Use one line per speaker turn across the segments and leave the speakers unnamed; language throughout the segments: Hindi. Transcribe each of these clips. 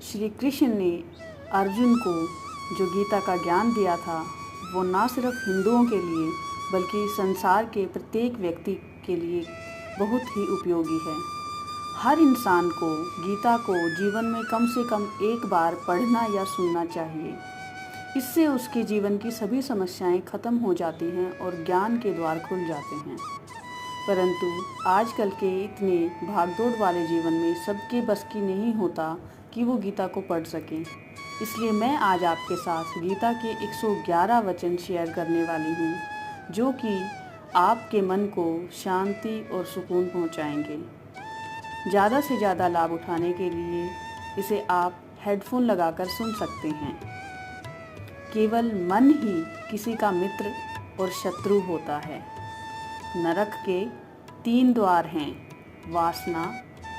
श्री कृष्ण ने अर्जुन को जो गीता का ज्ञान दिया था वो ना सिर्फ हिंदुओं के लिए बल्कि संसार के प्रत्येक व्यक्ति के लिए बहुत ही उपयोगी है। हर इंसान को गीता को जीवन में कम से कम एक बार पढ़ना या सुनना चाहिए। इससे उसके जीवन की सभी समस्याएं खत्म हो जाती हैं और ज्ञान के द्वार खुल जाते हैं। परंतु आजकल के इतने भागदौड़ वाले जीवन में सबके बस की नहीं होता कि वो गीता को पढ़ सकें। इसलिए मैं आज आपके साथ गीता के 111 वचन शेयर करने वाली हूँ, जो कि आपके मन को शांति और सुकून पहुँचाएंगे। ज़्यादा से ज़्यादा लाभ उठाने के लिए इसे आप हेडफोन लगाकर सुन सकते हैं। केवल मन ही किसी का मित्र और शत्रु होता है। नरक के 3 द्वार हैं, वासना,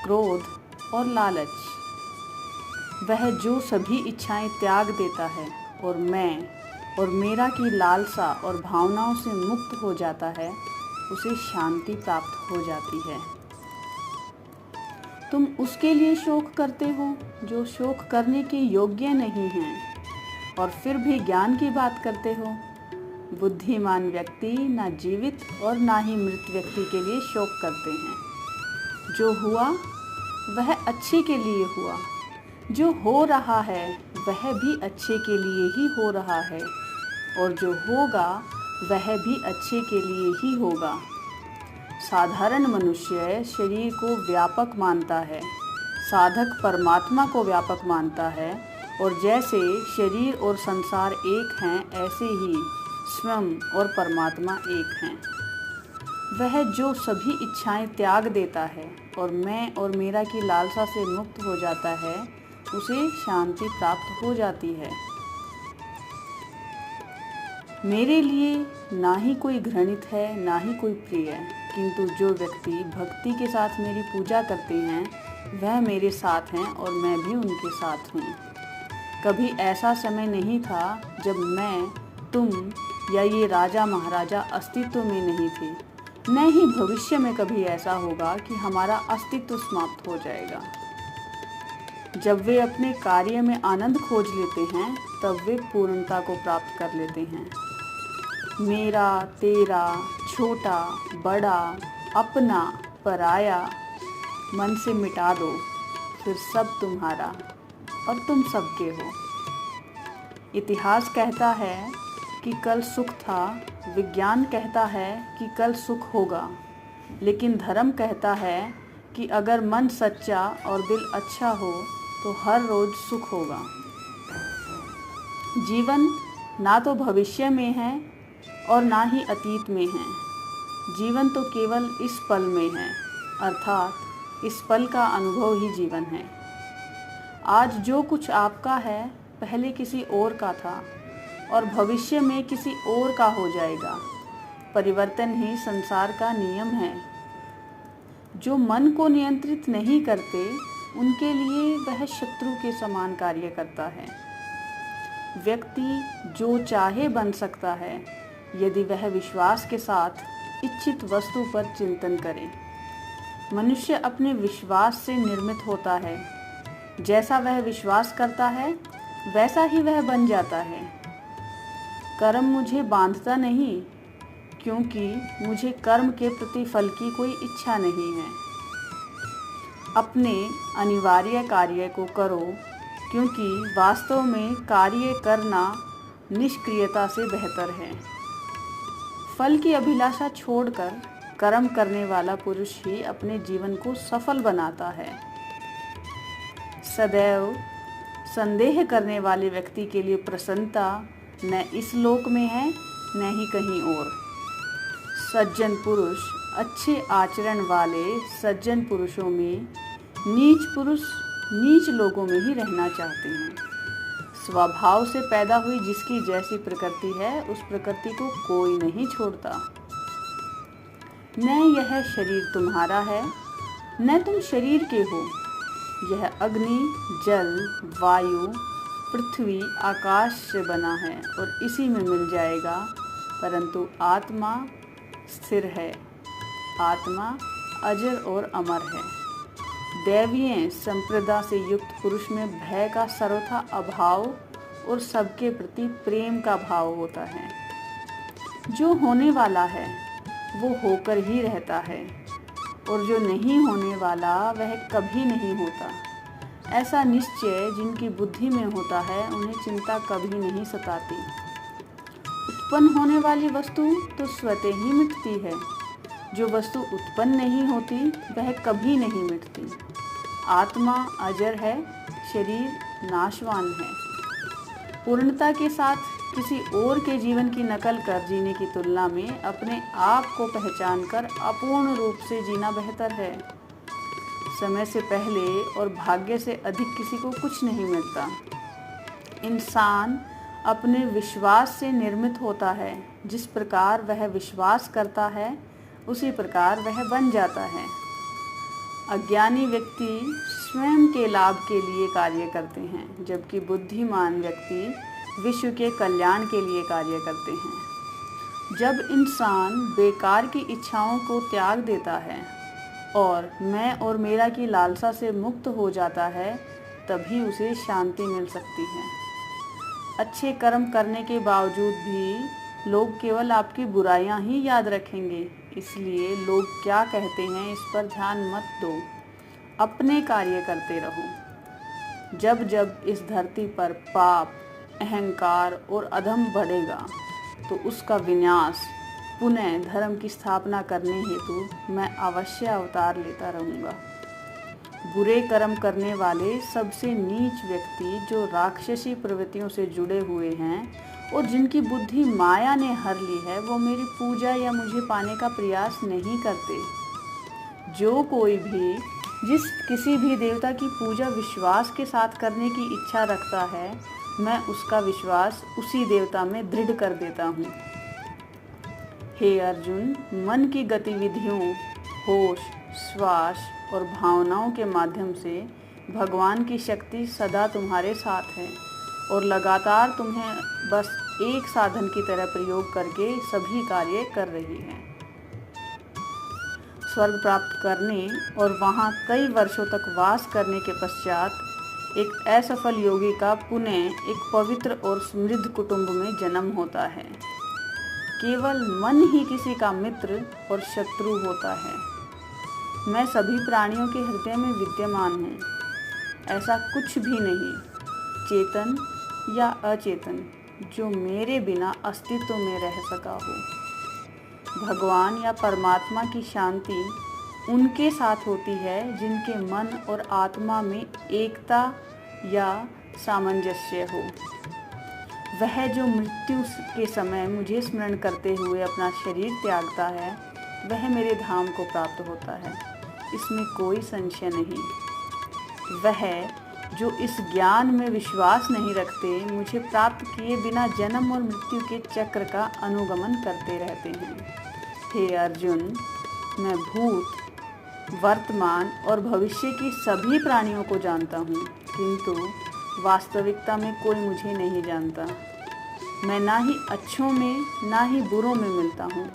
क्रोध और लालच। वह जो सभी इच्छाएं त्याग देता है और मैं और मेरा की लालसा और भावनाओं से मुक्त हो जाता है, उसे शांति प्राप्त हो जाती है। तुम उसके लिए शोक करते हो जो शोक करने के योग्य नहीं हैं, और फिर भी ज्ञान की बात करते हो। बुद्धिमान व्यक्ति ना जीवित और ना ही मृत व्यक्ति के लिए शोक करते हैं। जो हुआ वह अच्छे के लिए हुआ, जो हो रहा है वह भी अच्छे के लिए ही हो रहा है, और जो होगा वह भी अच्छे के लिए ही होगा। साधारण मनुष्य शरीर को व्यापक मानता है, साधक परमात्मा को व्यापक मानता है, और जैसे शरीर और संसार एक हैं, ऐसे ही स्वयं और परमात्मा एक हैं। वह जो सभी इच्छाएं त्याग देता है और मैं और मेरा की लालसा से मुक्त हो जाता है, उसे शांति प्राप्त हो जाती है। मेरे लिए ना ही कोई घृणित है ना ही कोई प्रिय, किंतु जो व्यक्ति भक्ति के साथ मेरी पूजा करते हैं वह मेरे साथ हैं और मैं भी उनके साथ हूँ। कभी ऐसा समय नहीं था जब मैं, तुम या ये राजा महाराजा अस्तित्व में नहीं थे, न ही भविष्य में कभी ऐसा होगा कि हमारा अस्तित्व समाप्त हो जाएगा। जब वे अपने कार्य में आनंद खोज लेते हैं तब वे पूर्णता को प्राप्त कर लेते हैं। मेरा, तेरा, छोटा, बड़ा, अपना, पराया मन से मिटा दो, फिर सब तुम्हारा और तुम सबके हो। इतिहास कहता है कि कल सुख था, विज्ञान कहता है कि कल सुख होगा, लेकिन धर्म कहता है कि अगर मन सच्चा और दिल अच्छा हो तो हर रोज सुख होगा। जीवन ना तो भविष्य में है और ना ही अतीत में है। जीवन तो केवल इस पल में है, अर्थात इस पल का अनुभव ही जीवन है। आज जो कुछ आपका है पहले किसी और का था और भविष्य में किसी और का हो जाएगा। परिवर्तन ही संसार का नियम है। जो मन को नियंत्रित नहीं करते उनके लिए वह शत्रु के समान कार्य करता है। व्यक्ति जो चाहे बन सकता है यदि वह विश्वास के साथ इच्छित वस्तु पर चिंतन करे। मनुष्य अपने विश्वास से निर्मित होता है। जैसा वह विश्वास करता है वैसा ही वह बन जाता है। कर्म मुझे बांधता नहीं, क्योंकि मुझे कर्म के प्रतिफल की कोई इच्छा नहीं है। अपने अनिवार्य कार्य को करो, क्योंकि वास्तव में कार्य करना निष्क्रियता से बेहतर है। फल की अभिलाषा छोड़कर कर्म करने वाला पुरुष ही अपने जीवन को सफल बनाता है। सदैव संदेह करने वाले व्यक्ति के लिए प्रसन्नता न इस लोक में है न ही कहीं और। सज्जन पुरुष अच्छे आचरण वाले सज्जन पुरुषों में, नीच पुरुष नीच लोगों में ही रहना चाहते हैं। स्वभाव से पैदा हुई जिसकी जैसी प्रकृति है उस प्रकृति को कोई नहीं छोड़ता। न यह शरीर तुम्हारा है न तुम शरीर के हो। यह अग्नि, जल, वायु, पृथ्वी, आकाश से बना है और इसी में मिल जाएगा, परंतु आत्मा स्थिर है। आत्मा अजर और अमर है। दैवीय संप्रदा से युक्त पुरुष में भय का सर्वथा अभाव और सबके प्रति प्रेम का भाव होता है। जो होने वाला है वो होकर ही रहता है और जो नहीं होने वाला वह कभी नहीं होता। ऐसा निश्चय जिनकी बुद्धि में होता है उन्हें चिंता कभी नहीं सताती। उत्पन्न होने वाली वस्तु तो स्वतः ही मिटती है, जो वस्तु उत्पन्न नहीं होती वह कभी नहीं मिटती। आत्मा अजर है, शरीर नाशवान है। पूर्णता के साथ किसी और के जीवन की नकल कर जीने की तुलना में अपने आप को पहचान कर अपूर्ण रूप से जीना बेहतर है। समय से पहले और भाग्य से अधिक किसी को कुछ नहीं मिलता। इंसान अपने विश्वास से निर्मित होता है। जिस प्रकार वह विश्वास करता है उसी प्रकार वह बन जाता है। अज्ञानी व्यक्ति स्वयं के लाभ के लिए कार्य करते हैं, जबकि बुद्धिमान व्यक्ति विश्व के कल्याण के लिए कार्य करते हैं। जब इंसान बेकार की इच्छाओं को त्याग देता है और मैं और मेरा की लालसा से मुक्त हो जाता है, तभी उसे शांति मिल सकती है। अच्छे कर्म करने के बावजूद भी लोग केवल आपकी बुराइयां ही याद रखेंगे, इसलिए लोग क्या कहते हैं इस पर ध्यान मत दो, अपने कार्य करते रहो। जब जब इस धरती पर पाप, अहंकार और अधम बढ़ेगा तो उसका विनाश, पुनः धर्म की स्थापना करने हेतु मैं अवश्य अवतार लेता रहूँगा। बुरे कर्म करने वाले सबसे नीच व्यक्ति जो राक्षसी प्रवृत्तियों से जुड़े हुए हैं और जिनकी बुद्धि माया ने हर ली है, वो मेरी पूजा या मुझे पाने का प्रयास नहीं करते। जो कोई भी किसी भी देवता की पूजा विश्वास के साथ करने की इच्छा रखता है, मैं उसका विश्वास उसी देवता में दृढ़ कर देता हूँ। हे अर्जुन, मन की गतिविधियों, होश, श्वास और भावनाओं के माध्यम से भगवान की शक्ति सदा तुम्हारे साथ है और लगातार तुम्हें बस एक साधन की तरह प्रयोग करके सभी कार्य कर रही है। स्वर्ग प्राप्त करने और वहाँ कई वर्षों तक वास करने के पश्चात एक असफल योगी का पुनः एक पवित्र और समृद्ध कुटुंब में जन्म होता है। केवल मन ही किसी का मित्र और शत्रु होता है। मैं सभी प्राणियों के हृदय में विद्यमान हूँ। ऐसा कुछ भी नहीं, चेतन या अचेतन, जो मेरे बिना अस्तित्व में रह सका हो। भगवान या परमात्मा की शांति उनके साथ होती है जिनके मन और आत्मा में एकता या सामंजस्य हो। वह जो मृत्यु के समय मुझे स्मरण करते हुए अपना शरीर त्यागता है, वह मेरे धाम को प्राप्त होता है, इसमें कोई संशय नहीं। वह जो इस ज्ञान में विश्वास नहीं रखते, मुझे प्राप्त किए बिना जन्म और मृत्यु के चक्र का अनुगमन करते रहते हैं। हे अर्जुन, मैं भूत, वर्तमान और भविष्य की सभी प्राणियों को जानता हूँ, किंतु वास्तविकता में कोई मुझे नहीं जानता। मैं ना ही अच्छों में ना ही बुरों में मिलता हूँ,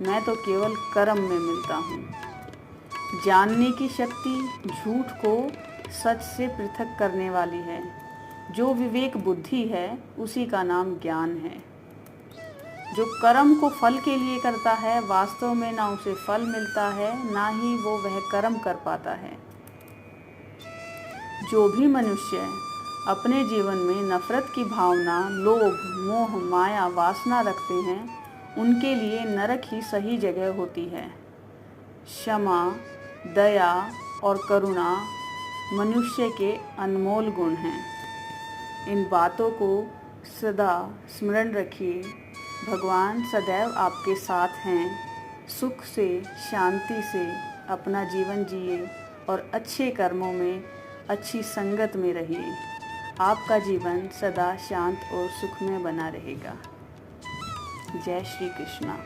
मैं तो केवल कर्म में मिलता हूँ। जानने की शक्ति झूठ को सच से पृथक करने वाली है। जो विवेक बुद्धि है उसी का नाम ज्ञान है। जो कर्म को फल के लिए करता है, वास्तव में ना उसे फल मिलता है, ना ही वो वह कर्म कर पाता है। जो भी मनुष्य अपने जीवन में नफरत की भावना, लोभ, मोह, माया, वासना रखते हैं, उनके लिए नरक ही सही जगह होती है। क्षमा, दया और करुणा मनुष्य के अनमोल गुण हैं। इन बातों को सदा स्मरण रखिए। भगवान सदैव आपके साथ हैं। सुख से, शांति से अपना जीवन जिए और अच्छे कर्मों में, अच्छी संगत में रहिए। आपका जीवन सदा शांत और सुखमय बना रहेगा। जय श्री कृष्णा।